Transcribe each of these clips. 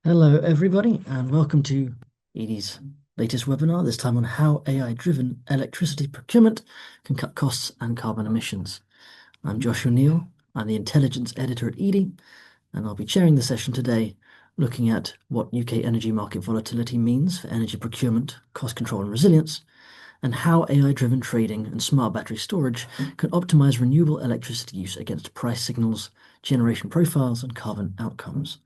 Hello, everybody, and welcome to Edie's latest webinar, this time on how AI-driven electricity procurement can cut costs and carbon emissions. I'm Josh O'Neill. I'm the intelligence editor at Edie, and I'll be chairing the session today, looking at what UK energy market volatility means for energy procurement, cost control, and resilience, and how AI-driven trading and smart battery storage can optimize renewable electricity use against price signals, generation profiles, and carbon outcomes.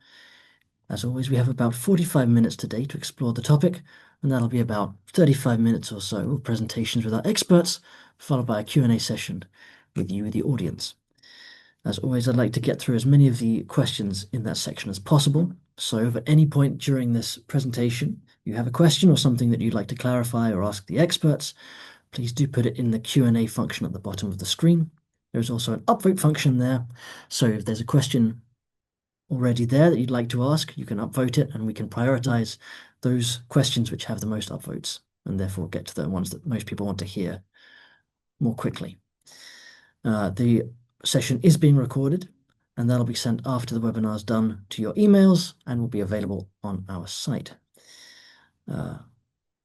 As always, we have about 45 minutes today to explore the topic, and that'll be about 35 minutes or so of presentations with our experts, followed by a Q&A session with you, the audience. As always, I'd like to get through as many of the questions in that section as possible. So if at any point during this presentation you have a question or something that you'd like to clarify or ask the experts, please do put it in the Q&A function at the bottom of the screen. There's also an upvote function there. So if there's a question already there that you'd like to ask, you can upvote it and we can prioritize those questions which have the most upvotes and therefore get to the ones that most people want to hear more quickly. The session is being recorded and that'll be sent after the webinar is done to your emails and will be available on our site.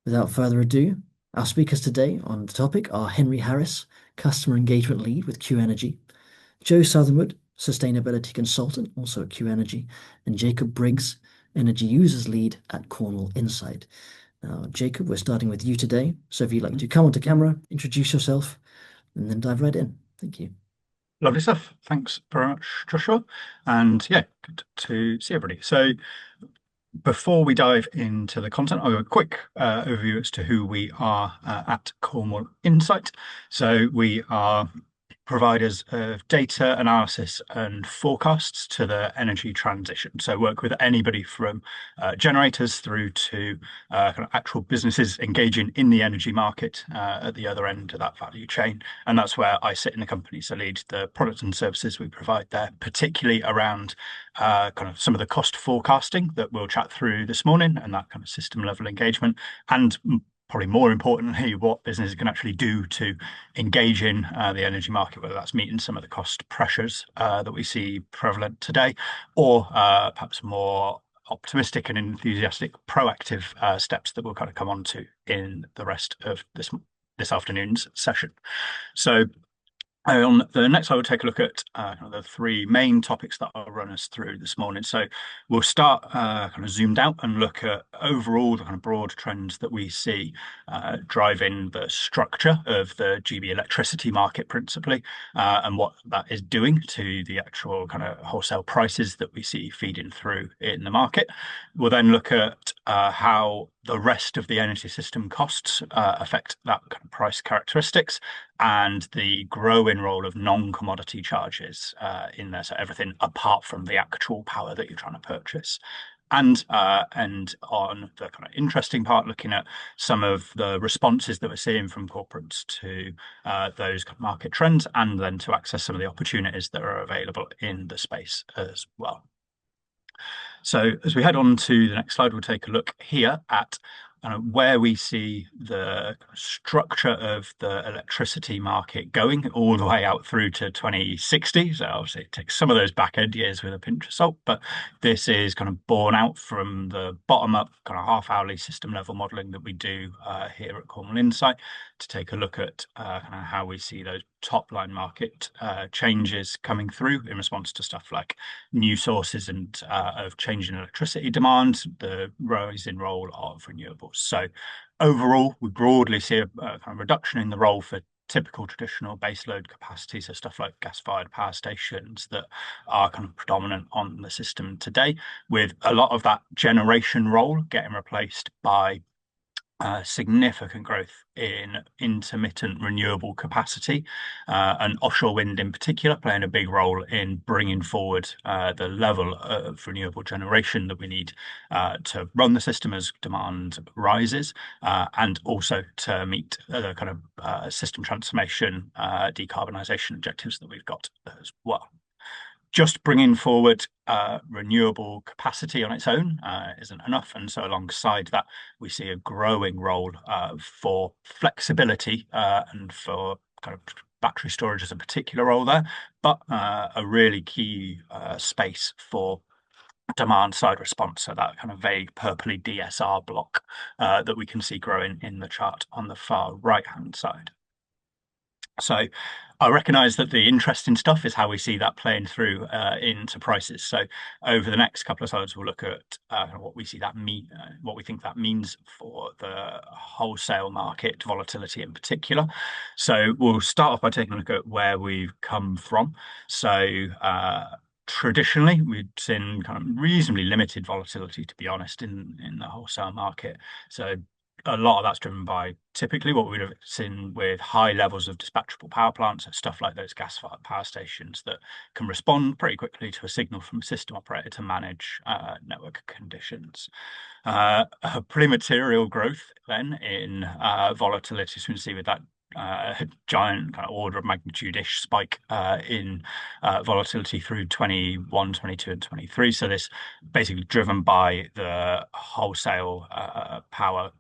Without further ado, our speakers today on the topic are Henry Harris, Customer Engagement Lead with Q Energy, Joe Southernwood, Sustainability Consultant, also at Q Energy, and Jacob Briggs, Energy Users Lead at Cornwall Insight. Now, Jacob, we're starting with you today. So if you'd like to come onto camera, introduce yourself, and then dive right in. Thank you. Lovely stuff. Thanks very much, Joshua. And yeah, good to see everybody. So before we dive into the content, I'll give a quick overview as to who we are at Cornwall Insight. So we are providers of data analysis and forecasts to the energy transition. So work with anybody from generators through to kind of actual businesses engaging in the energy market at the other end of that value chain. And that's where I sit in the company. So lead the products and services we provide there, particularly around kind of some of the cost forecasting that we'll chat through this morning and that kind of system level engagement. And probably more importantly, what businesses can actually do to engage in the energy market, whether that's meeting some of the cost pressures that we see prevalent today, or perhaps more optimistic and enthusiastic proactive steps that we'll kind of come on to in the rest of this afternoon's session. So on the next slide, we'll take a look at the three main topics that I'll run us through this morning. So we'll start kind of zoomed out and look at overall the kind of broad trends that we see driving the structure of the GB electricity market principally, and what that is doing to the actual kind of wholesale prices that we see feeding through in the market. We'll then look at how the rest of the energy system costs affect that kind of price characteristics and the growing role of non-commodity charges in there. So everything apart from the actual power that you're trying to purchase. And on the kind of interesting part, looking at some of the responses that we're seeing from corporates to those market trends, and then to access some of the opportunities that are available in the space as well. So as we head on to the next slide, we'll take a look here at where we see the structure of the electricity market going all the way out through to 2060. So obviously it takes some of those back end years with a pinch of salt, but this is kind of born out from the bottom up kind of half hourly system level modeling that we do here at Cornwall Insight to take a look at kind of how we see those top line market changes coming through in response to stuff like new sources and of changing electricity demand, the rising role of renewables. So overall, we broadly see a kind of reduction in the role for typical traditional baseload capacity, so stuff like gas-fired power stations that are kind of predominant on the system today, with a lot of that generation role getting replaced by significant growth in intermittent renewable capacity, and offshore wind in particular playing a big role in bringing forward the level of renewable generation that we need to run the system as demand rises, and also to meet the kind of system transformation, decarbonisation objectives that we've got as well. Just bringing forward renewable capacity on its own isn't enough. And so alongside that, we see a growing role for flexibility and for kind of battery storage as a particular role there, but a really key space for demand side response, so that kind of vague purpley DSR block that we can see growing in the chart on the far right hand side. So I recognize that the interesting stuff is how we see that playing through into prices. So over the next couple of slides, we'll look at what we see that mean, what we think that means for the wholesale market volatility in particular. So we'll start off by taking a look at where we've come from. So traditionally, we've seen kind of reasonably limited volatility, to be honest, in the wholesale market. So a lot of that's driven by typically what we'd have seen with high levels of dispatchable power plants, so stuff like those gas-fired power stations that can respond pretty quickly to a signal from a system operator to manage network conditions. A pretty material growth then in volatility, as we can see with that giant kind of order of magnitude-ish spike in volatility through 21, 22, and 23. So this basically driven by the wholesale power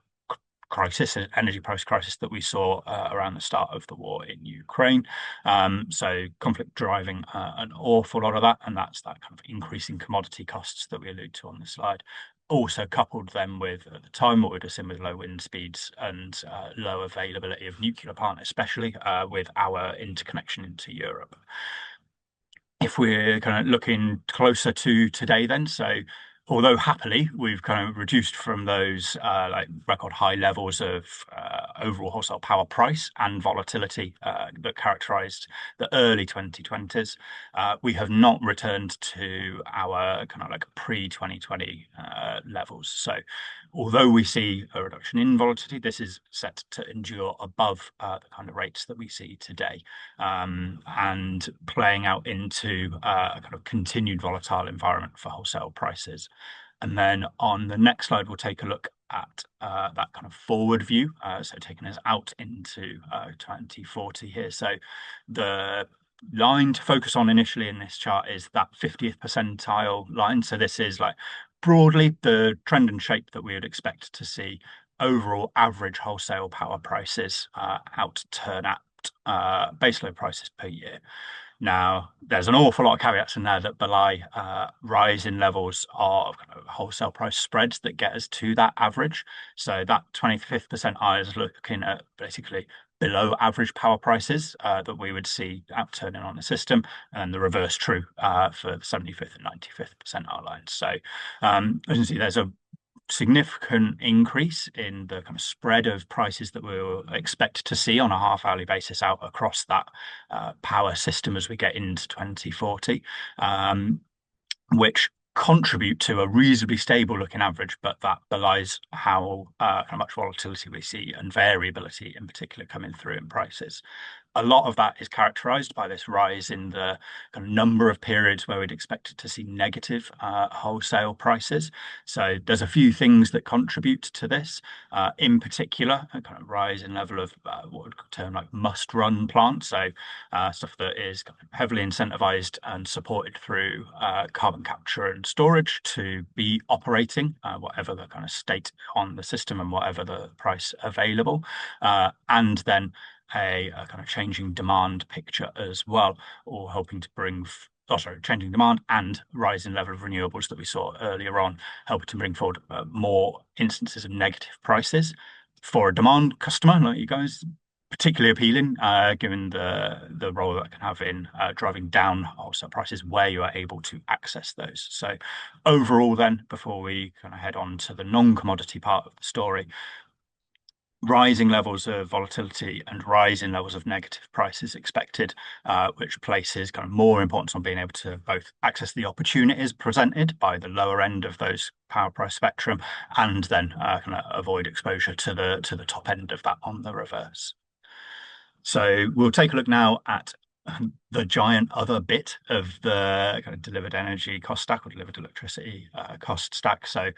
crisis, energy price crisis that we saw around the start of the war in Ukraine. So conflict driving an awful lot of that, and that's that kind of increasing commodity costs that we allude to on the slide. Also coupled then with, at the time, what we'd have seen with low wind speeds and low availability of nuclear plant, especially with our interconnection into Europe. If we're kind of looking closer to today then, so although happily we've kind of reduced from those like record high levels of overall wholesale power price and volatility that characterized the early 2020s, we have not returned to our kind of like pre-2020 levels. So although we see a reduction in volatility, this is set to endure above the kind of rates that we see today, and playing out into a kind of continued volatile environment for wholesale prices. And then on the next slide, we'll take a look at that kind of forward view, so taking us out into 2040 here. So the line to focus on initially in this chart is that 50th percentile line. So this is like broadly the trend and shape that we would expect to see overall average wholesale power prices outturn at baseload prices per year. Now, there's an awful lot of caveats in there that belie rise in levels of kind of wholesale price spreads that get us to that average. So that 25th percentile is looking at basically below average power prices that we would see outturning on the system, and the reverse true for the 75th and 95th percentile lines. So as you can see, there's a significant increase in the kind of spread of prices that we'll expect to see on a half-hourly basis out across that power system as we get into 2040, which contribute to a reasonably stable looking average, but that belies how much volatility we see and variability in particular coming through in prices. A lot of that is characterized by this rise in the kind of number of periods where we'd expect to see negative wholesale prices. So there's a few things that contribute to this. In particular, a kind of rise in level of what would term like must-run plants. So stuff that is kind of heavily incentivized and supported through carbon capture and storage to be operating, whatever the kind of state on the system and whatever the price available, and then a kind of changing demand picture as well, or helping to bring, changing demand and rising level of renewables that we saw earlier on, helping to bring forward more instances of negative prices for a demand customer like you guys. Particularly appealing, given the role that can have in driving down wholesale prices where you are able to access those. So overall, then, before we kind of head on to the non-commodity part of the story, rising levels of volatility and rising levels of negative prices expected, which places kind of more importance on being able to both access the opportunities presented by the lower end of those power price spectrum, and then kind of avoid exposure to the top end of that on the reverse. So we'll take a look now at the giant other bit of the kind of delivered energy cost stack, or delivered electricity cost stack. So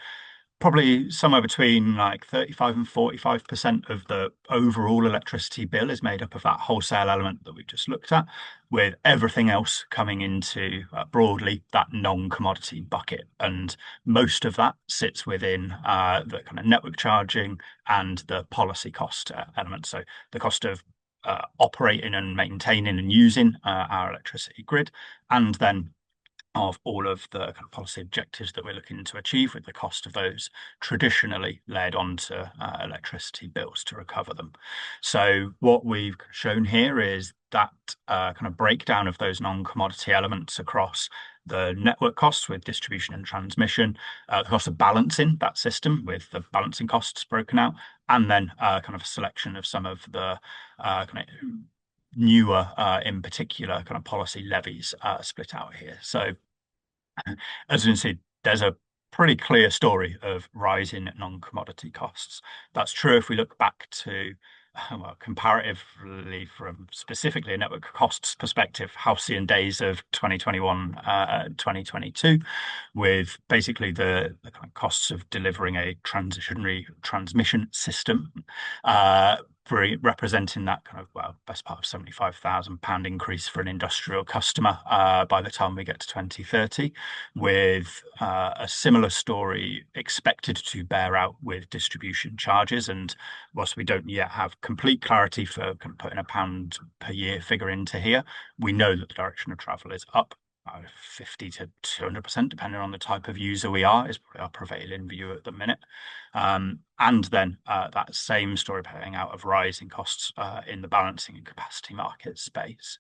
probably somewhere between like 35 and 45% of the overall electricity bill is made up of that wholesale element that we've just looked at, with everything else coming into broadly that non-commodity bucket. And most of that sits within the kind of network charging and the policy cost element. So the cost of operating and maintaining and using our electricity grid, and then of all of the kind of policy objectives that we're looking to achieve, with the cost of those traditionally led onto electricity bills to recover them. So what we've shown here is that kind of breakdown of those non-commodity elements across the network costs with distribution and transmission, the cost of balancing that system with the balancing costs broken out, and then kind of a selection of some of the kind of newer, in particular, kind of policy levies split out here. So as you can see, there's a pretty clear story of rising non-commodity costs. That's true if we look back to, well, comparatively from specifically a network costs perspective, halcyon days of 2021, 2022, with basically the kind of costs of delivering a transitionary transmission system, representing that kind of, well, best part of £75,000 increase for an industrial customer by the time we get to 2030, with a similar story expected to bear out with distribution charges. And whilst we don't yet have complete clarity for kind of putting a pound per year figure into here, we know that the direction of travel is up. 50 to 200%, depending on the type of user we are, is probably our prevailing view at the minute. And then that same story playing out of rising costs in the balancing and capacity market space.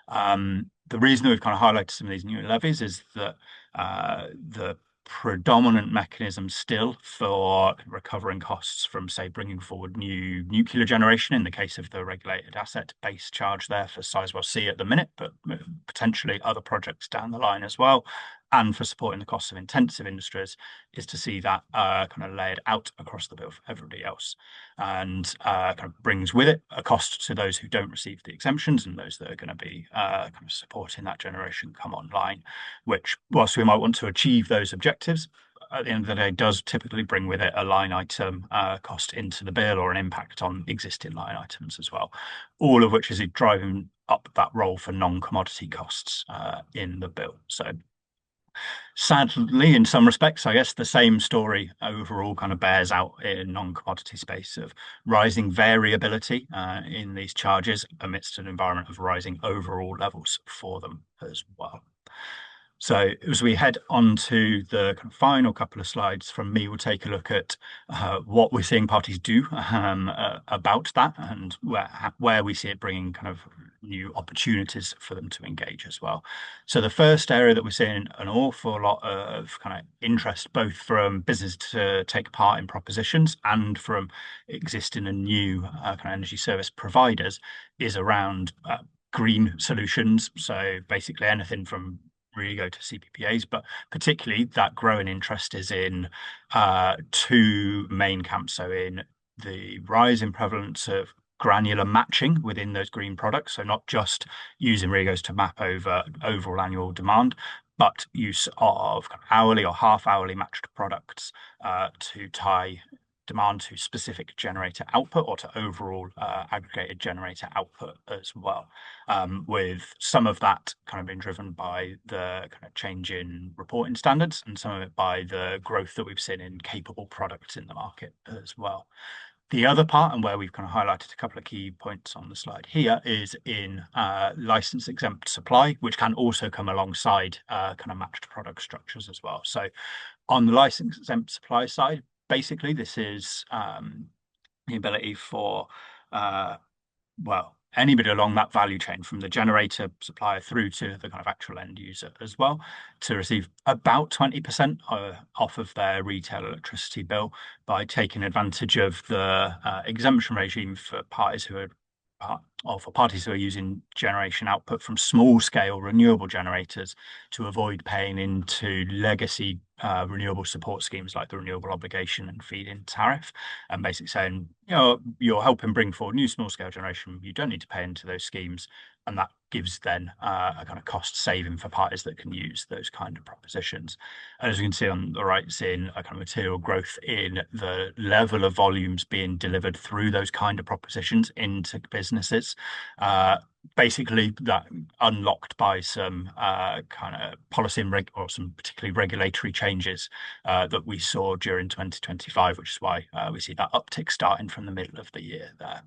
The reason we've kind of highlighted some of these new levies is that the predominant mechanism still for recovering costs from, say, bringing forward new nuclear generation, in the case of the regulated asset base charge there for Sizewell C at the minute, but potentially other projects down the line as well, and for supporting the costs of intensive industries, is to see that kind of laid out across the bill for everybody else, and kind of brings with it a cost to those who don't receive the exemptions and those that are going to be kind of supporting that generation come online, which, whilst we might want to achieve those objectives, at the end of the day, does typically bring with it a line item cost into the bill, or an impact on existing line items as well, all of which is driving up that role for non-commodity costs in the bill. So sadly, in some respects, I guess the same story overall kind of bears out in non-commodity space of rising variability in these charges amidst an environment of rising overall levels for them as well. So as we head on to the kind of final couple of slides from me, we'll take a look at what we're seeing parties do about that, and where we see it bringing kind of new opportunities for them to engage as well. So the first area that we're seeing an awful lot of kind of interest, both from business to take part in propositions and from existing and new kind of energy service providers, is around green solutions. So basically anything from really go to CPPAs, but particularly that growing interest is in two main camps. So in the rise in prevalence of granular matching within those green products, so not just using REGOs to map over overall annual demand, but use of hourly or half-hourly matched products to tie demand to specific generator output, or to overall aggregated generator output as well, with some of that kind of being driven by the kind of change in reporting standards, and some of it by the growth that we've seen in capable products in the market as well. The other part, and where we've kind of highlighted a couple of key points on the slide here, is in license exempt supply, which can also come alongside kind of matched product structures as well. So on the license exempt supply side, basically, this is the ability for, well, anybody along that value chain, from the generator supplier through to the kind of actual end user as well, to receive about 20% off of their retail electricity bill by taking advantage of the exemption regime for parties who are or for parties who are using generation output from small scale renewable generators, to avoid paying into legacy renewable support schemes like the renewable obligation and feed-in tariff, and basically saying, you know, you're helping bring forward new small scale generation, you don't need to pay into those schemes, and that gives then a kind of cost saving for parties that can use those kind of propositions. And as you can see on the right, seeing a kind of material growth in the level of volumes being delivered through those kind of propositions into businesses. Basically, that unlocked by some kind of policy and or some particularly regulatory changes that we saw during 2025, which is why we see that uptick starting from the middle of the year there.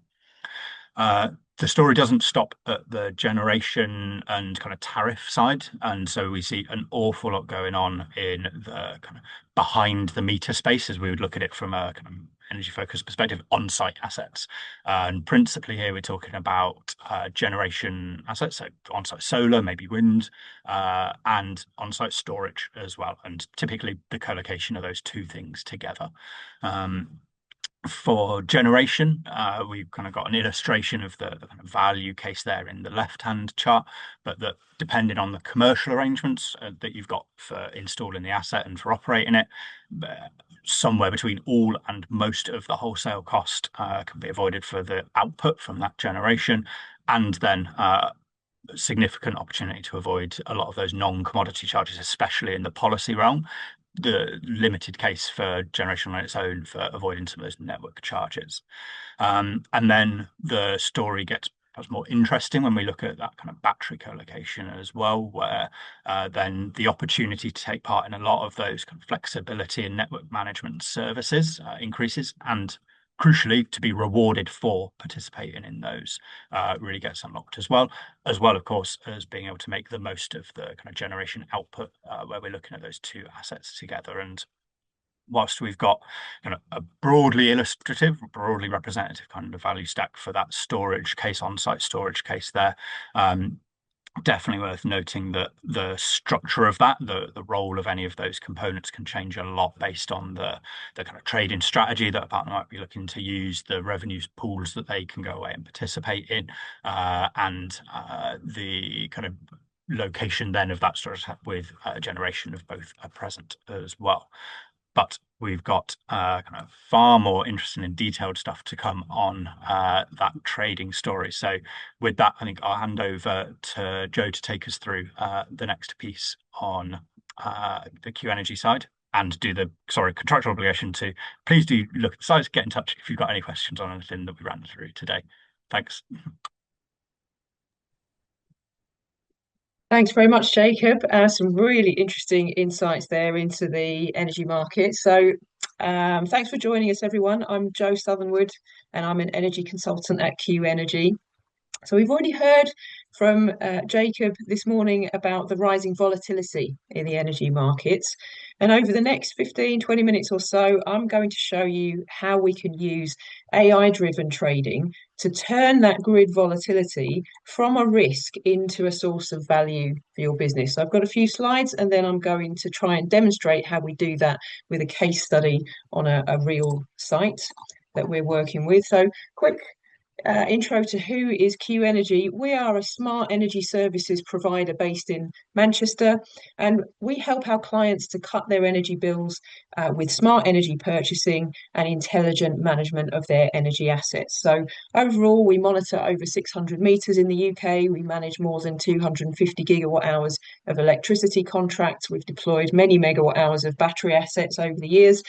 The story doesn't stop at the generation and kind of tariff side. And so we see an awful lot going on in the kind of behind the meter space, as we would look at it from a kind of energy focused perspective, on-site assets. And principally here, we're talking about generation assets, so on-site solar, maybe wind, and on-site storage as well. And typically the co-location of those two things together. For generation, we've kind of got an illustration of the kind of value case there in the left-hand chart, but that depending on the commercial arrangements that you've got for installing the asset and for operating it, somewhere between all and most of the wholesale cost can be avoided for the output from that generation, and then significant opportunity to avoid a lot of those non-commodity charges, especially in the policy realm. The limited case for generation on its own for avoiding some of those network charges. And then the story gets perhaps more interesting when we look at that kind of battery co-location as well, where then the opportunity to take part in a lot of those kind of flexibility and network management services increases, and crucially to be rewarded for participating in those really gets unlocked as well, of course, as being able to make the most of the kind of generation output where we're looking at those two assets together. And whilst we've got kind of a broadly illustrative, broadly representative kind of value stack for that storage case, on-site storage case there, definitely worth noting that the structure of that, the role of any of those components can change a lot based on the kind of trading strategy that a partner might be looking to use, the revenues pools that they can go away and participate in, and the kind of location then of that storage with a generation of both are present as well. But we've got kind of far more interesting and detailed stuff to come on that trading story. So with that, I think I'll hand over to Joe to take us through the next piece on the Q Energy side, and do the contractual obligation to please do look at the slides, get in touch if you've got any questions on anything that we ran through today. Thanks. Thanks very much, Jacob. Some really interesting insights there into the energy market. So thanks for joining us, everyone. I'm Joe Southernwood, and I'm an energy consultant at Q Energy. So we've already heard from Jacob this morning about the rising volatility in the energy markets. And over the next 15, 20 minutes or so, I'm going to show you how we can use AI-driven trading to turn that grid volatility from a risk into a source of value for your business. So I've got a few slides, and then I'm going to try and demonstrate how we do that with a case study on a real site that we're working with. So quick intro to who is Q Energy. We are a smart energy services provider based in Manchester, and we help our clients to cut their energy bills with smart energy purchasing and intelligent management of their energy assets. So overall, we monitor over 600 meters in the UK. We manage more than 250 gigawatt hours of electricity contracts. We've deployed many megawatt hours of battery assets over the years.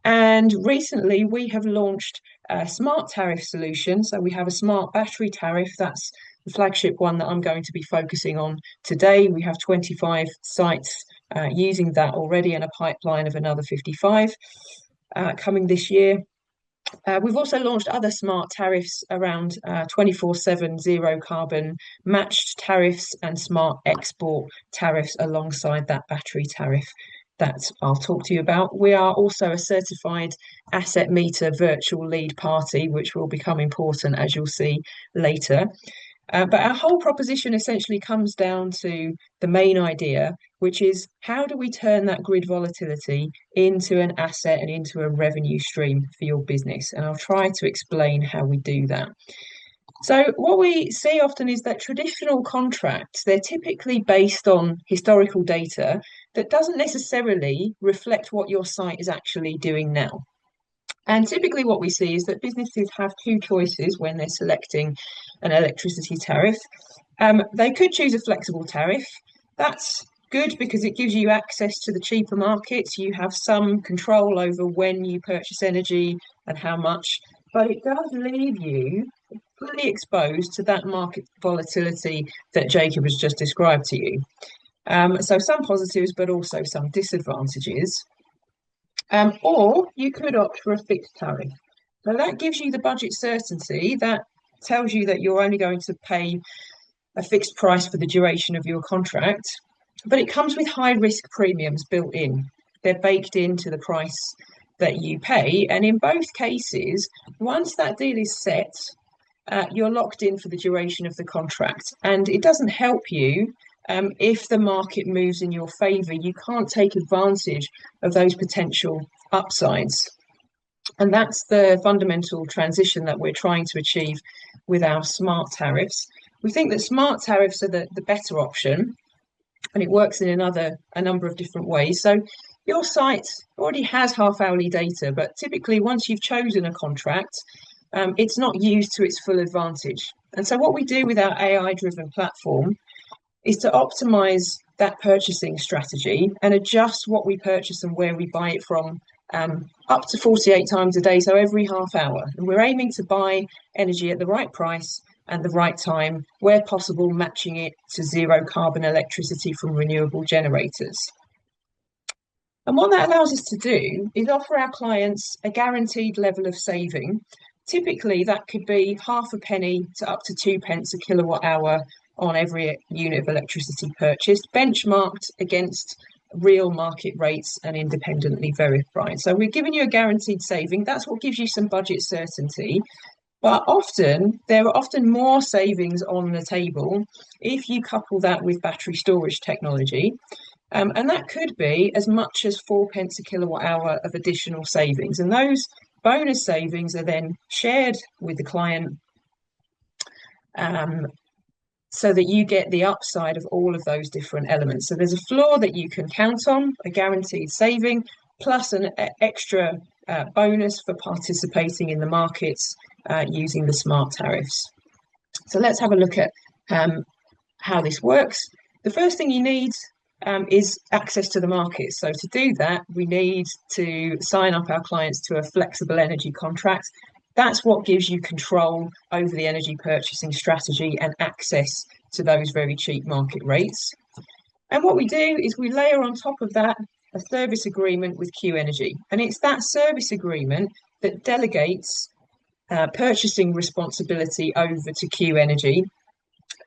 And recently, we have launched a smart tariff solution. So we have a smart battery tariff. That's the flagship one that I'm going to be focusing on today. We have 25 sites using that already, and a pipeline of another 55 coming this year. We've also launched other smart tariffs around 24/7 zero carbon matched tariffs and smart export tariffs alongside that battery tariff that I'll talk to you about. We are also a certified asset meter virtual lead party, which will become important, as you'll see later. But our whole proposition essentially comes down to the main idea, which is how do we turn that grid volatility into an asset and into a revenue stream for your business? And I'll try to explain how we do that. So what we see often is that traditional contracts, they're typically based on historical data that doesn't necessarily reflect what your site is actually doing now. And typically what we see is that businesses have two choices when they're selecting an electricity tariff. They could choose a flexible tariff. That's good because it gives you access to the cheaper markets. You have some control over when you purchase energy and how much, but it does leave you fully exposed to that market volatility that Jacob has just described to you. So some positives, but also some disadvantages. Or you could opt for a fixed tariff. So that gives you the budget certainty that tells you that you're only going to pay a fixed price for the duration of your contract, but it comes with high risk premiums built in. They're baked into the price that you pay. And in both cases, once that deal is set, you're locked in for the duration of the contract. And it doesn't help you if the market moves in your favour. You can't take advantage of those potential upsides. And that's the fundamental transition that we're trying to achieve with our smart tariffs. We think that smart tariffs are the better option, and it works in a number of different ways. So your site already has half-hourly data, but typically once you've chosen a contract, it's not used to its full advantage. And so what we do with our AI-driven platform is to optimize that purchasing strategy and adjust what we purchase and where we buy it from up to 48 times a day, so every half hour. And we're aiming to buy energy at the right price and the right time, where possible, matching it to zero carbon electricity from renewable generators. And what that allows us to do is offer our clients a guaranteed level of saving. Typically, that could be half a penny to up to 2p a kilowatt hour on every unit of electricity purchased, benchmarked against real market rates and independently verified. So we're giving you a guaranteed saving. That's what gives you some budget certainty. But there are often more savings on the table if you couple that with battery storage technology. And that could be as much as 4p a kilowatt hour of additional savings. And those bonus savings are then shared with the client so that you get the upside of all of those different elements. So there's a floor that you can count on, a guaranteed saving, plus an extra bonus for participating in the markets using the smart tariffs. So let's have a look at how this works. The first thing you need is access to the market. So to do that, we need to sign up our clients to a flexible energy contract. That's what gives you control over the energy purchasing strategy and access to those very cheap market rates. And what we do is we layer on top of that a service agreement with Q Energy. And it's that service agreement that delegates purchasing responsibility over to Q Energy.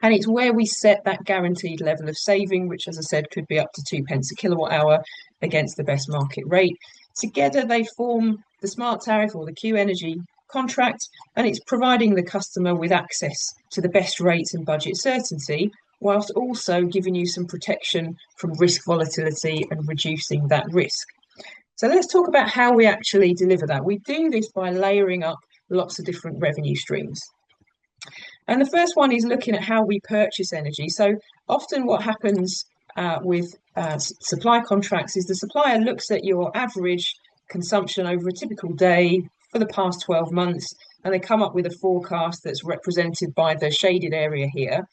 And it's where we set that guaranteed level of saving, which, as I said, could be up to 2p a kilowatt hour against the best market rate. Together, they form the smart tariff or the Q Energy contract, and it's providing the customer with access to the best rates and budget certainty, whilst also giving you some protection from risk volatility and reducing that risk. So let's talk about how we actually deliver that. We do this by layering up lots of different revenue streams. And the first one is looking at how we purchase energy. So often what happens with supply contracts is the supplier looks at your average consumption over a typical day for the past 12 months, and they come up with a forecast that's represented by the shaded area here.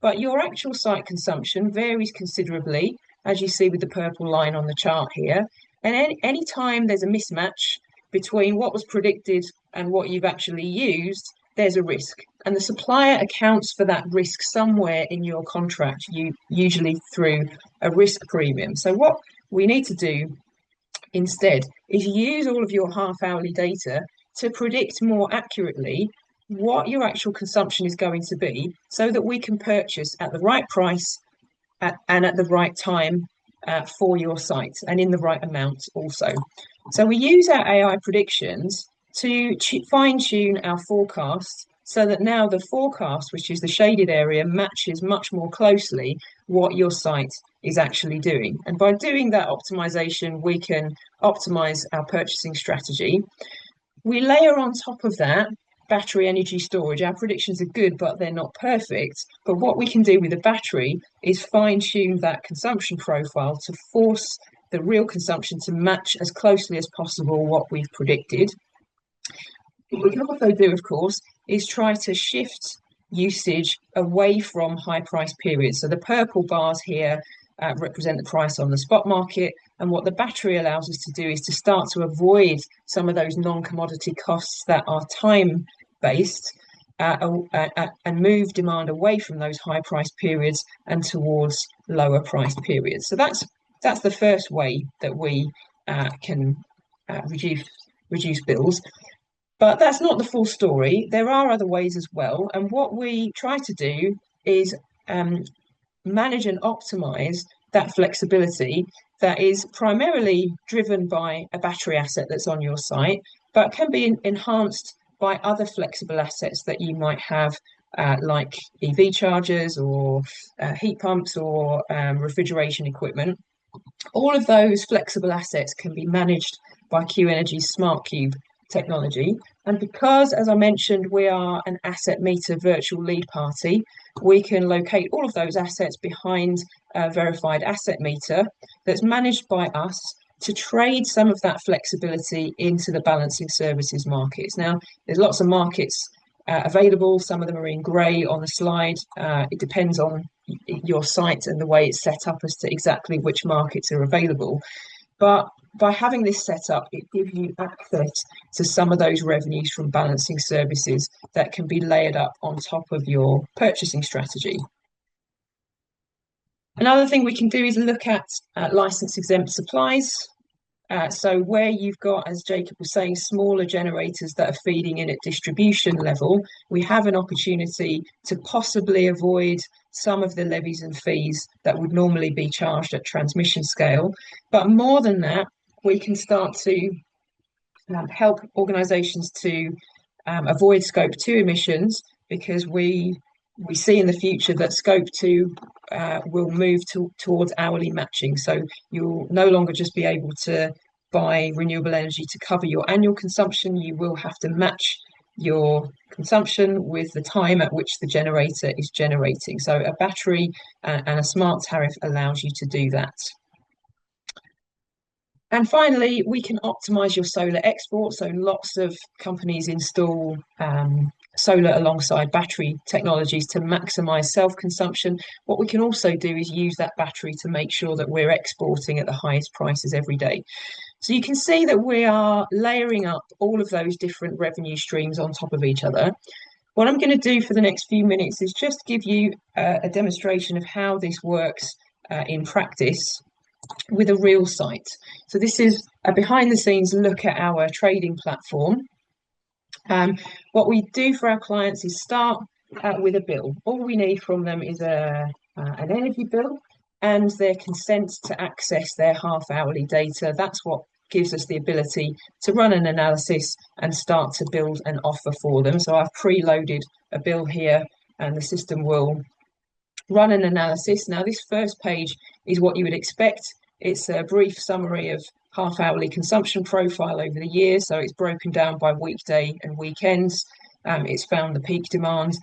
But your actual site consumption varies considerably, as you see with the purple line on the chart here. And any time there's a mismatch between what was predicted and what you've actually used, there's a risk. And the supplier accounts for that risk somewhere in your contract, usually through a risk premium. So what we need to do instead is use all of your half-hourly data to predict more accurately what your actual consumption is going to be, so that we can purchase at the right price and at the right time for your site, and in the right amount also. So we use our AI predictions to fine-tune our forecast, so that now the forecast, which is the shaded area, matches much more closely what your site is actually doing. And by doing that optimization, we can optimize our purchasing strategy. We layer on top of that battery energy storage. Our predictions are good, but they're not perfect. But what we can do with the battery is fine-tune that consumption profile to force the real consumption to match as closely as possible what we've predicted. What we can also do, of course, is try to shift usage away from high price periods. So the purple bars here represent the price on the spot market, and what the battery allows us to do is to start to avoid some of those non-commodity costs that are time-based and move demand away from those high price periods and towards lower price periods. So that's the first way that we can reduce bills. But that's not the full story. There are other ways as well. And what we try to do is manage and optimize that flexibility that is primarily driven by a battery asset that's on your site, but can be enhanced by other flexible assets that you might have, like EV chargers or heat pumps or refrigeration equipment. All of those flexible assets can be managed by Q Energy's Smart Cube technology. And because, as I mentioned, we are an asset meter virtual lead party, we can locate all of those assets behind a verified asset meter that's managed by us to trade some of that flexibility into the balancing services markets. Now, there's lots of markets available. Some of them are in grey on the slide. It depends on your site and the way it's set up as to exactly which markets are available. But by having this set up, it gives you access to some of those revenues from balancing services that can be layered up on top of your purchasing strategy. Another thing we can do is look at license exempt supplies. So where you've got, as Jacob was saying, smaller generators that are feeding in at distribution level, we have an opportunity to possibly avoid some of the levies and fees that would normally be charged at transmission scale. But more than that, we can start to help organisations to avoid Scope 2 emissions, because we see in the future that Scope 2 will move towards hourly matching. So you'll no longer just be able to buy renewable energy to cover your annual consumption. You will have to match your consumption with the time at which the generator is generating. So a battery and a smart tariff allows you to do that. And finally, we can optimize your solar export. So lots of companies install solar alongside battery technologies to maximize self-consumption. What we can also do is use that battery to make sure that we're exporting at the highest prices every day. So you can see that we are layering up all of those different revenue streams on top of each other. What I'm going to do for the next few minutes is just give you a demonstration of how this works in practice with a real site. So this is a behind the scenes look at our trading platform. What we do for our clients is start with a bill. All we need from them is an energy bill and their consent to access their half-hourly data. That's what gives us the ability to run an analysis and start to build an offer for them. So I've preloaded a bill here and the system will run an analysis. Now, this first page is what you would expect. It's a brief summary of half-hourly consumption profile over the year. So it's broken down by weekday and weekends. It's found the peak demand.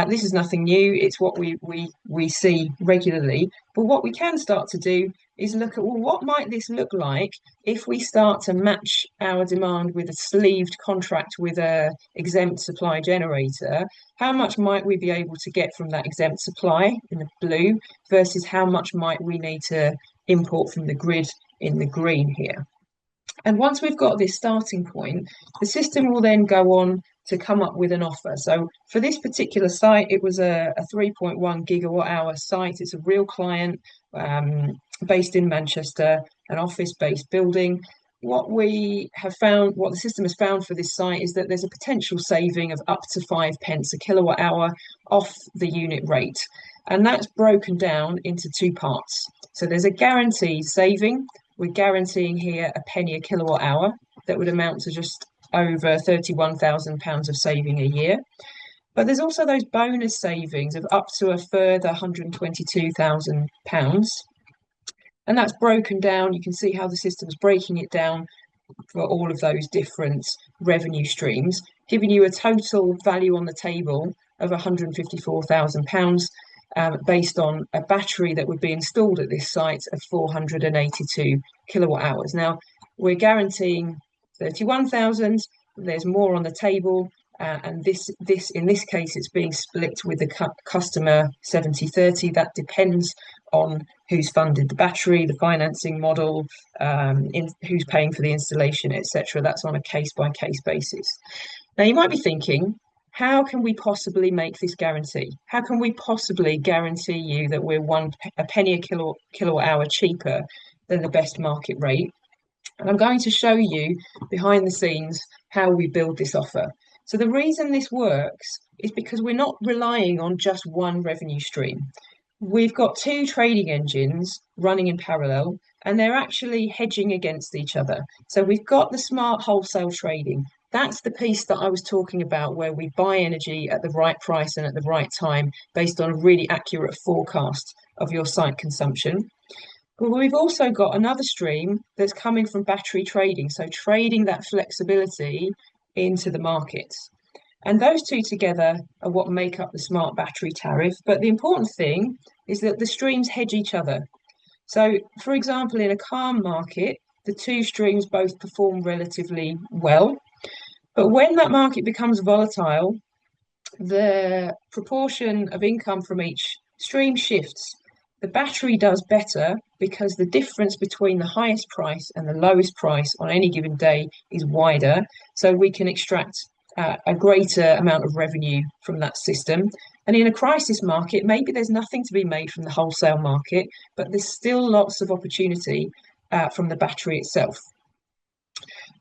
This is nothing new. It's what we see regularly. But what we can start to do is look at, well, what might this look like if we start to match our demand with a sleeved contract with a exempt supply generator? How much might we be able to get from that exempt supply in the blue versus how much might we need to import from the grid in the green here? And once we've got this starting point, the system will then go on to come up with an offer. So for this particular site, it was a 3.1 gigawatt hour site. It's a real client based in Manchester, an office-based building. What we have found, what the system has found for this site is that there's a potential saving of up to 5 pence a kilowatt hour off the unit rate. And that's broken down into two parts. So there's a guaranteed saving. We're guaranteeing here a penny a kilowatt hour that would amount to just over £31,000 of saving a year. But there's also those bonus savings of up to a further £122,000. And that's broken down. You can see how the system's breaking it down for all of those different revenue streams, giving you a total value on the table of £154,000 based on a battery that would be installed at this site of 482 kilowatt hours. Now, we're guaranteeing 31,000. There's more on the table. And this in this case, it's being split with the customer 70-30. That depends on who's funded the battery, the financing model, who's paying for the installation, etc. That's on a case-by-case basis. Now, you might be thinking, how can we possibly make this guarantee? How can we possibly guarantee you that we're a penny a kilowatt hour cheaper than the best market rate? And I'm going to show you behind the scenes how we build this offer. So the reason this works is because we're not relying on just one revenue stream. We've got two trading engines running in parallel, and they're actually hedging against each other. So we've got the smart wholesale trading. That's the piece that I was talking about, where we buy energy at the right price and at the right time based on a really accurate forecast of your site consumption. But we've also got another stream that's coming from battery trading, so trading that flexibility into the markets. And those two together are what make up the smart battery tariff. But the important thing is that the streams hedge each other. So, for example, in a calm market, the two streams both perform relatively well. But when that market becomes volatile, the proportion of income from each stream shifts. The battery does better because the difference between the highest price and the lowest price on any given day is wider. So we can extract a greater amount of revenue from that system. And in a crisis market, maybe there's nothing to be made from the wholesale market, but there's still lots of opportunity from the battery itself.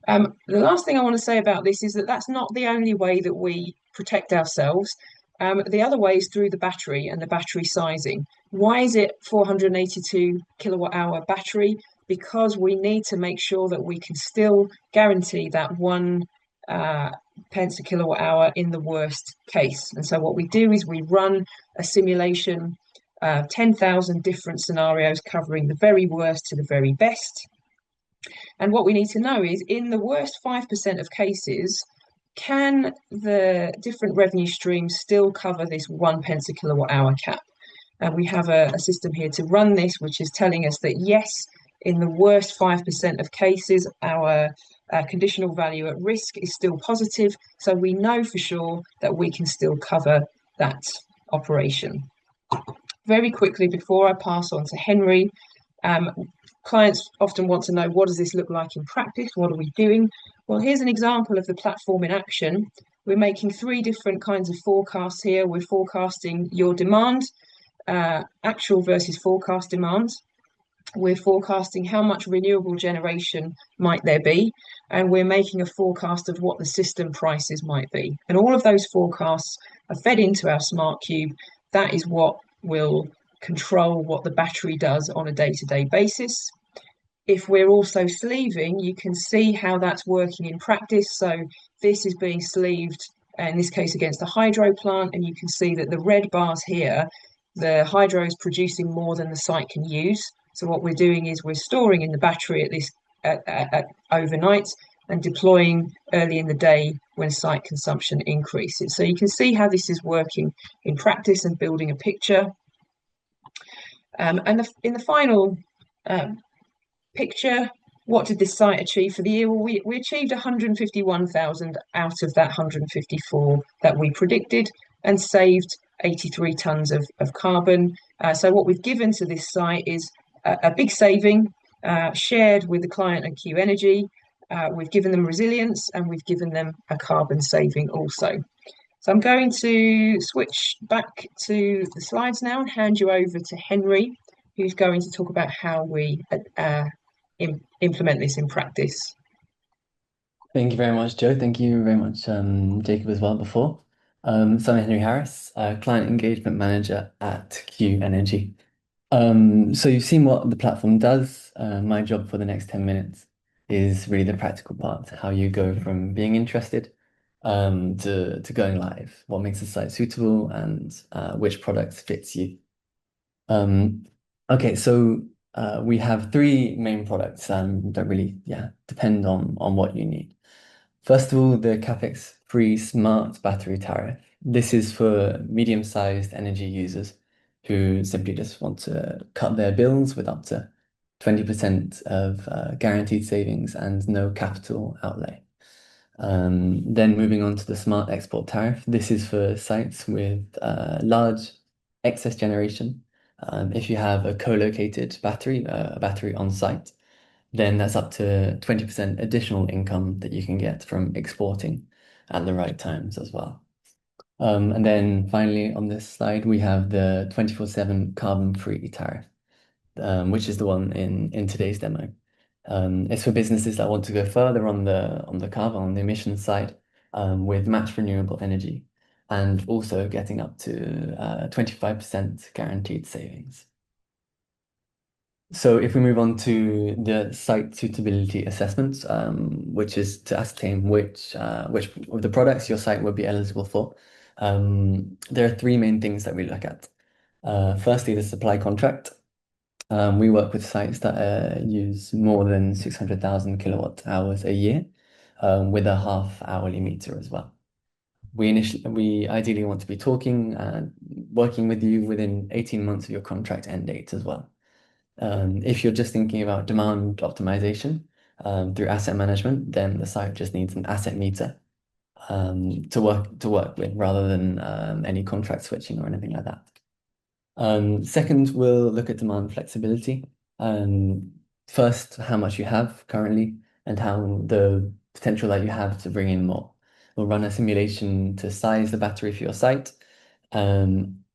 The last thing I want to say about this is that that's not the only way that we protect ourselves. The other way is through the battery and the battery sizing. Why is it 482 kilowatt hour battery? Because we need to make sure that we can still guarantee that one pence a kilowatt hour in the worst case. And so what we do is we run a simulation, 10,000 different scenarios covering the very worst to the very best. And what we need to know is, in the worst 5% of cases, can the different revenue streams still cover this 1 pence a kilowatt hour cap? And we have a system here to run this, which is telling us that yes, in the worst 5% of cases, our conditional value at risk is still positive. So we know for sure that we can still cover that operation. Very quickly, before I pass on to Henry, clients often want to know, what does this look like in practice? What are we doing? Well, here's an example of the platform in action. We're making three different kinds of forecasts here. We're forecasting your demand, actual versus forecast demand. We're forecasting how much renewable generation might there be, and we're making a forecast of what the system prices might be. And all of those forecasts are fed into our smart cube. That is what will control what the battery does on a day-to-day basis. If we're also sleeving, you can see how that's working in practice. So this is being sleeved, in this case against a hydro plant, and you can see that the red bars here, the hydro is producing more than the site can use. So what we're doing is we're storing in the battery at this overnight and deploying early in the day when site consumption increases. So you can see how this is working in practice and building a picture. And in the final picture, what did this site achieve for the year? Well, we achieved 151,000 out of that 154 that we predicted, and saved 83 tons of carbon. So what we've given to this site is a big saving shared with the client and Q Energy. We've given them resilience, and we've given them a carbon saving also. So I'm going to switch back to the slides now and hand you over to Henry, who's going to talk about how we implement this in practice. Thank you very much, Joe. Thank you very much, Jacob, as well before. So I'm Henry Harris, Client Engagement Manager at Q Energy. So you've seen what the platform does. My job for the next 10 minutes is really the practical part, how you go from being interested to going live, what makes the site suitable, and which product fits you. Okay, so we have three main products that really depend on what you need. First of all, the CapEx-free smart battery tariff. This is for medium-sized energy users who simply just want to cut their bills with up to 20% of guaranteed savings and no capital outlay. Then moving on to the smart export tariff. This is for sites with large excess generation. If you have a co-located battery, a battery on site, then that's up to 20% additional income that you can get from exporting at the right times as well. And then finally on this slide, we have the 24/7 carbon-free tariff, which is the one in today's demo. It's for businesses that want to go further on the carbon, on the emission side, with matched renewable energy, and also getting up to 25% guaranteed savings. So if we move on to the site suitability assessments, which is to ascertain which of the products your site would be eligible for, there are three main things that we look at. Firstly, the supply contract. We work with sites that use more than 600,000 kilowatt hours a year, with a half hourly meter as well. We ideally want to be talking and working with you within 18 months of your contract end date as well. If you're just thinking about demand optimization through asset management, then the site just needs an asset meter to work with, rather than any contract switching or anything like that. Second, we'll look at demand flexibility. First, how much you have currently and how the potential that you have to bring in more. We'll run a simulation to size the battery for your site,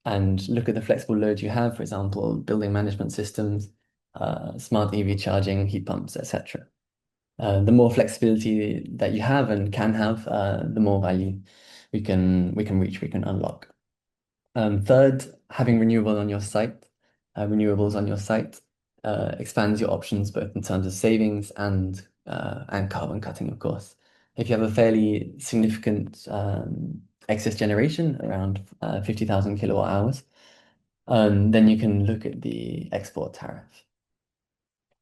and look at the flexible load you have, for example, building management systems, smart EV charging, heat pumps, etc. The more flexibility that you have and can have, the more value we can unlock. Third, having renewables on your site expands your options both in terms of savings and carbon cutting, of course. If you have a fairly significant excess generation, around 50,000 kilowatt hours, then you can look at the export tariff.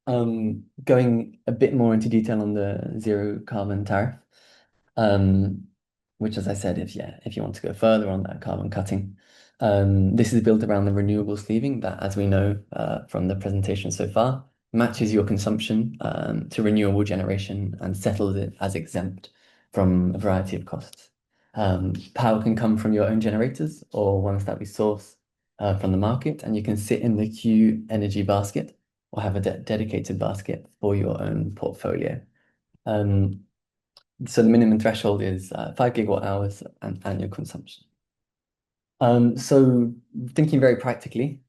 Going a bit more into detail on the zero carbon tariff, which, as I said, if you want to go further on that carbon cutting, this is built around the renewable sleeving that, as we know from the presentation so far, matches your consumption to renewable generation and settles it as exempt from a variety of costs. Power can come from your own generators or ones that we source from the market, and you can sit in the Q Energy basket or have a dedicated basket for your own portfolio. So the minimum threshold is 5 gigawatt hours and annual consumption. So thinking very practically,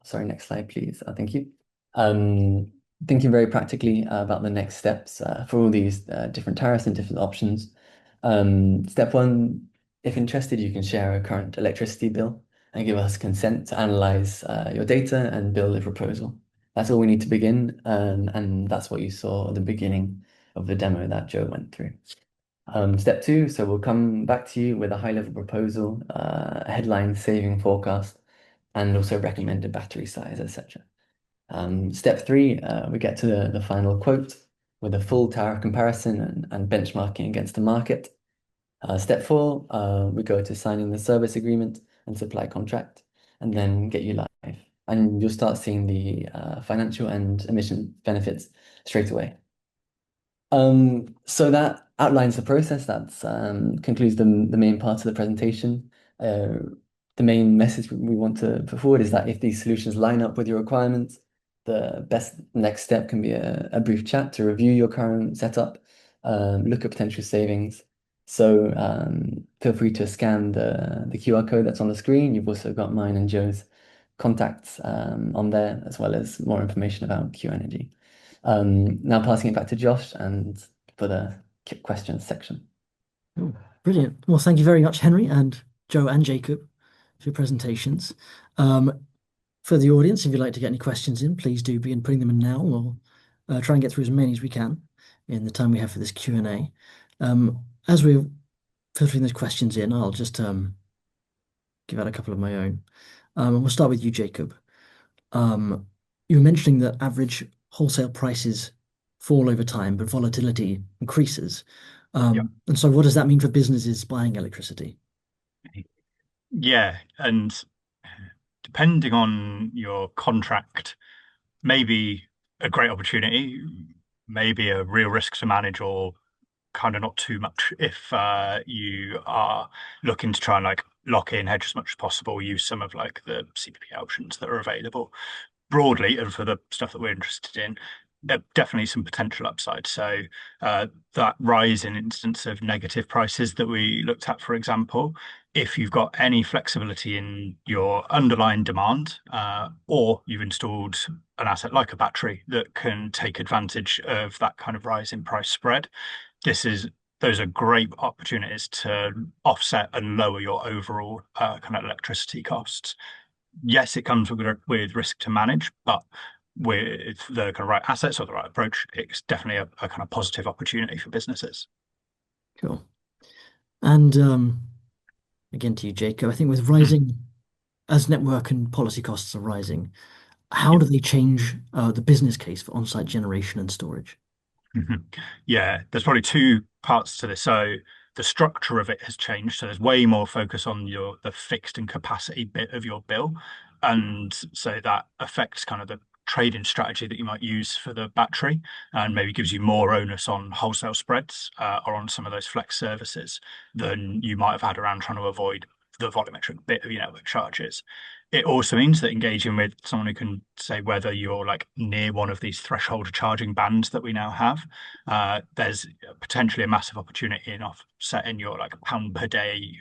sorry, next slide, please. Thank you. Thinking very practically about the next steps for all these different tariffs and different options. Step one, if interested, you can share a current electricity bill and give us consent to analyze your data and build a proposal. That's all we need to begin, and that's what you saw at the beginning of the demo that Joe went through. Step two, so we'll come back to you with a high-level proposal, a headline saving forecast, and also recommended battery size, etc. Step three, we get to the final quote with a full tariff comparison and benchmarking against the market. Step four, we go to signing the service agreement and supply contract, and then get you live. And you'll start seeing the financial and emission benefits straight away. So that outlines the process. That concludes the main part of the presentation. The main message we want to put forward is that if these solutions line up with your requirements, the best next step can be a brief chat to review your current setup, look at potential savings. So feel free to scan the QR code that's on the screen. You've also got mine and Joe's contacts on there, as well as more information about Q Energy. Now passing it back to Josh and for the questions section. Oh, brilliant. Well, thank you very much, Henry and Joe and Jacob, for your presentations. For the audience, if you'd like to get any questions in, please do begin putting them in now. We'll try and get through as many as we can in the time we have for this Q&A. As we're filtering those questions in, I'll just give out a couple of my own. And we'll start with you, Jacob. You were mentioning that average wholesale prices fall over time, but volatility increases. Yep. And so what does that mean for businesses buying electricity? Yeah, and depending on your contract, maybe a great opportunity, maybe a real risk to manage, or kind of not too much if you are looking to try and like lock in, hedge as much as possible, use some of like the CPP options that are available broadly. And for the stuff that we're interested in, there definitely some potential upside. So that rise in instance of negative prices that we looked at, for example, if you've got any flexibility in your underlying demand, or you've installed an asset like a battery that can take advantage of that kind of rise in price spread, this is those are great opportunities to offset and lower your overall kind of electricity costs. Yes, it comes with risk to manage, but with the kind of right assets or the right approach, it's definitely a kind of positive opportunity for businesses. Cool. And again to you, Jacob, I think with Mm. rising, as network and policy costs are rising, how Yeah. do they change the business case for on-site generation and storage? Mhm. Yeah, there's probably two parts to this. So the structure of it has changed. So there's way more focus on the fixed and capacity bit of your bill. And so that affects kind of the trading strategy that you might use for the battery and maybe gives you more onus on wholesale spreads or on some of those flex services than you might have had around trying to avoid the volumetric bit of your network charges. It also means that engaging with someone who can say whether you're like near one of these threshold charging bands that we now have, there's potentially a massive opportunity in offsetting your like pound per day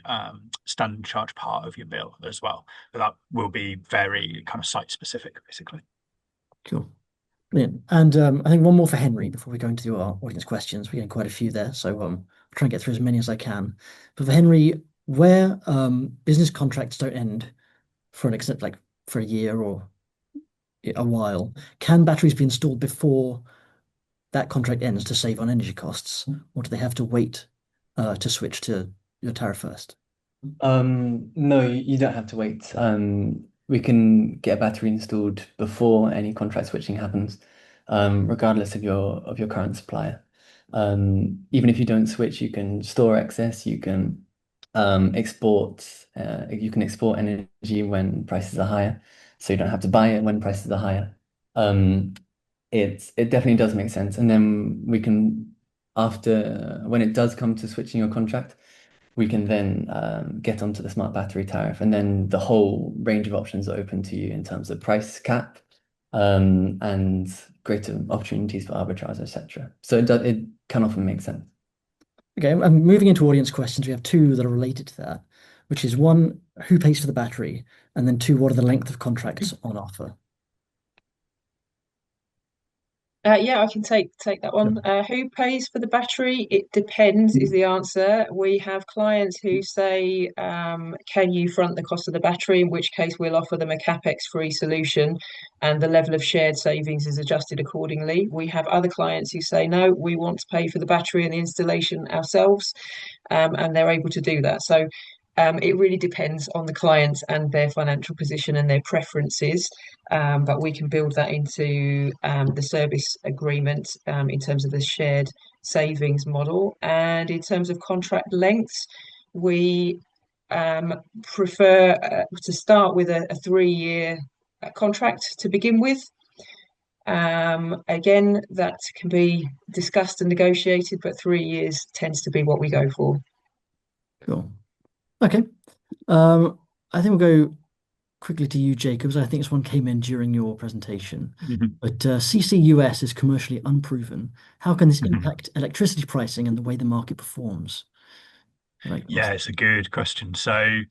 standing charge part of your bill as well. But that will be very kind of site specific, basically. Cool. Brilliant. And I think one more for Henry before we go into our audience questions. We're getting quite a few there, so I'll try and get through as many as I can. But for Henry, where business contracts don't end for an extent, like for a year or a while, can batteries be installed before that contract ends to save on energy costs, or do they have to wait to switch to your tariff first? No, you don't have to wait. We can get a battery installed before any contract switching happens, regardless of your current supplier. Even if you don't switch, you can store excess. You can export energy when prices are higher, so you don't have to buy it when prices are higher. Um, it definitely does make sense. And then we can, after when it does come to switching your contract, we can then get onto the smart battery tariff, and then the whole range of options are open to you in terms of price cap, and greater opportunities for arbitrage, etc. So it can often make sense. Okay, and moving into audience questions, we have two that are related to that, which is one, who pays for the battery? And then two, what are the length of contracts on offer? Yeah, I can take that one. Who pays for the battery? It depends, is the answer. We have clients who say, can you front the cost of the battery? In which case, we'll offer them a capex-free solution, and the level of shared savings is adjusted accordingly. We have other clients who say, no, we want to pay for the battery and the installation ourselves, and they're able to do that. So it really depends on the clients and their financial position and their preferences. But we can build that into the service agreement in terms of the shared savings model. And in terms of contract lengths, we prefer to start with a 3-year contract to begin with. Again, that can be discussed and negotiated, but 3 years tends to be what we go for. Cool. Okay. I think we'll go quickly to you, Jacobs. I think this one came in during your presentation. Mhm. But CCUS is commercially unproven. How can this Mhm. impact electricity pricing and the way the market performs? Like, Yeah, it's a good question. So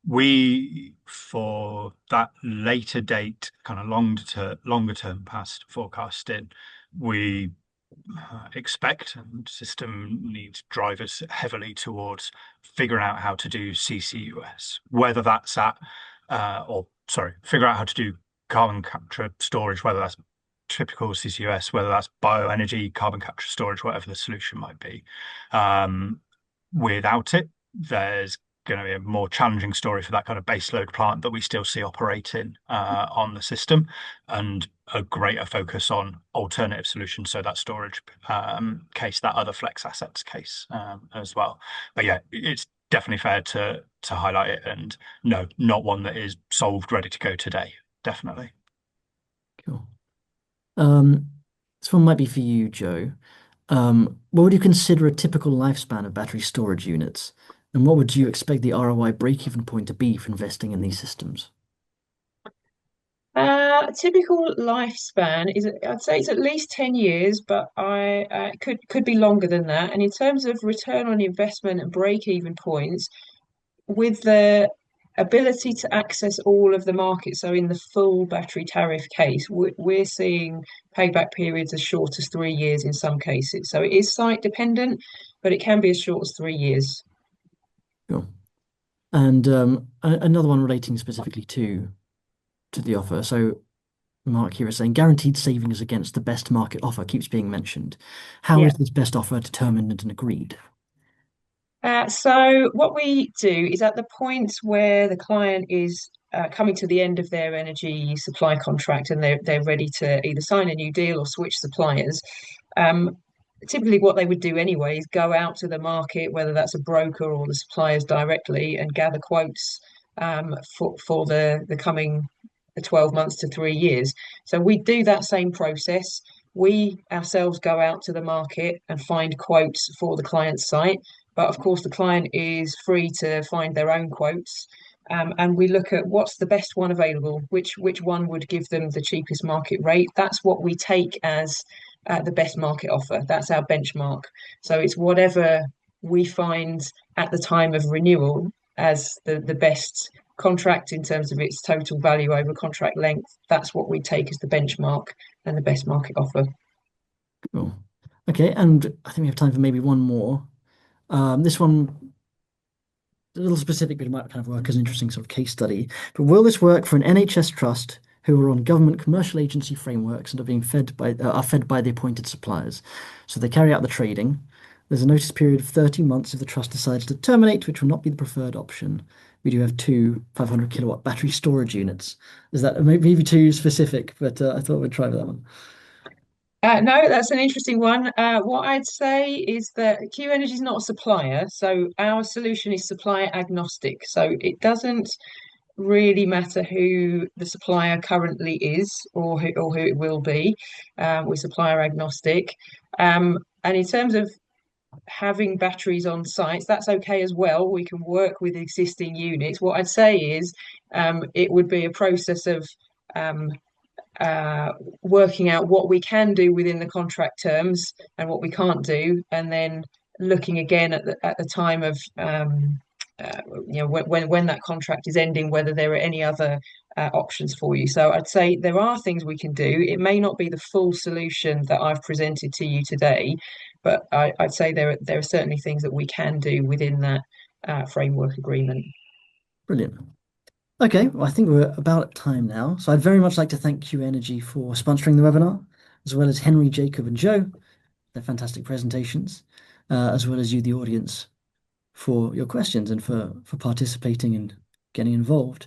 we, for that later date, kind of longer term past forecasting, we expect and system needs drivers heavily towards figuring out how to do CCUS, whether that's figure out how to do carbon capture storage, whether that's typical CCUS, whether that's bioenergy, carbon capture storage, whatever the solution might be. Without it, there's going to be a more challenging story for that kind of baseload plant that we still see operating on the system, and a greater focus on alternative solutions. So that storage case, that other flex assets case as well. But yeah, it's definitely fair to highlight it, and no, not one that is solved, ready to go today. Definitely. cool. Um, this one might be for you, Joe. What would you consider a typical lifespan of battery storage units? And what would you expect the ROI break-even point to be for investing in these systems? Typical lifespan is, I'd say it's at least 10 years, but I could be longer than that. And in terms of return on investment and break-even points, with the ability to access all of the market. So in the full battery tariff case, we're seeing payback periods as short as 3 years in some cases. So it is site dependent, but it can be as short as 3 years. Sure. And another one relating specifically to the offer. So Mark here is saying guaranteed savings against the best market offer keeps being mentioned. How Yeah. is this best offer determined and agreed? So what we do is at the point where the client is coming to the end of their energy supply contract and they're ready to either sign a new deal or switch suppliers. Um, Typically, what they would do anyway is go out to the market, whether that's a broker or the suppliers directly, and gather quotes for the coming 12 months to 3 years. So we do that same process. We ourselves go out to the market and find quotes for the client's site. But of course, the client is free to find their own quotes. And we look at what's the best one available, which one would give them the cheapest market rate. That's what we take as the best market offer. That's our benchmark. So it's whatever we find at the time of renewal as the best contract in terms of its total value over contract length. That's what we take as the benchmark and the best market offer. Cool. Okay, and I think we have time for maybe one more. This one, a little specific, but it might kind of work as an interesting sort of case study. But will this work for an NHS trust who are on government commercial agency frameworks and are fed by the appointed suppliers? So they carry out the trading. There's a notice period of 30 months if the trust decides to terminate, which will not be the preferred option. We do have two 500 kilowatt battery storage units. Is that maybe too specific? But I thought we'd try with that one. No, that's an interesting one. What I'd say is that Q Energy is not a supplier, so our solution is supplier agnostic. So it doesn't really matter who the supplier currently is or who it will be. We're supplier agnostic. And in terms of having batteries on sites, that's okay as well. We can work with existing units. What I'd say is it would be a process of um, working out what we can do within the contract terms and what we can't do, and then looking again at the time of when that contract is ending, whether there are any other options for you. So I'd say there are things we can do. It may not be the full solution that I've presented to you today, but I'd say there are certainly things that we can do within that framework agreement. Brilliant. Okay, well, I think we're about at time now. So I'd very much like to thank Q Energy for sponsoring the webinar, as well as Henry, Jacob, and Joe, their fantastic presentations, as well as you, the audience, for your questions and for participating and getting involved.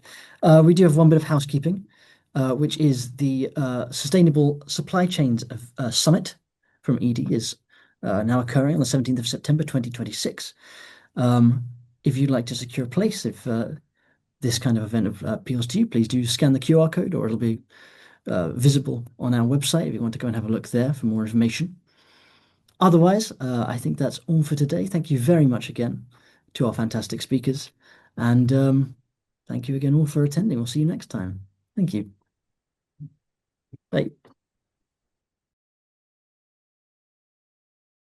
We do have one bit of housekeeping, which is the Sustainable Supply Chains Summit from Edie is now occurring on the 17th of September 2026. If you'd like to secure a place, if this kind of event appeals to you, please do scan the QR code, or it'll be visible on our website if you want to go and have a look there for more information. Otherwise, I think that's all for today. Thank you very much again to our fantastic speakers, and thank you again all for attending. We'll see you next time. Thank you. Bye.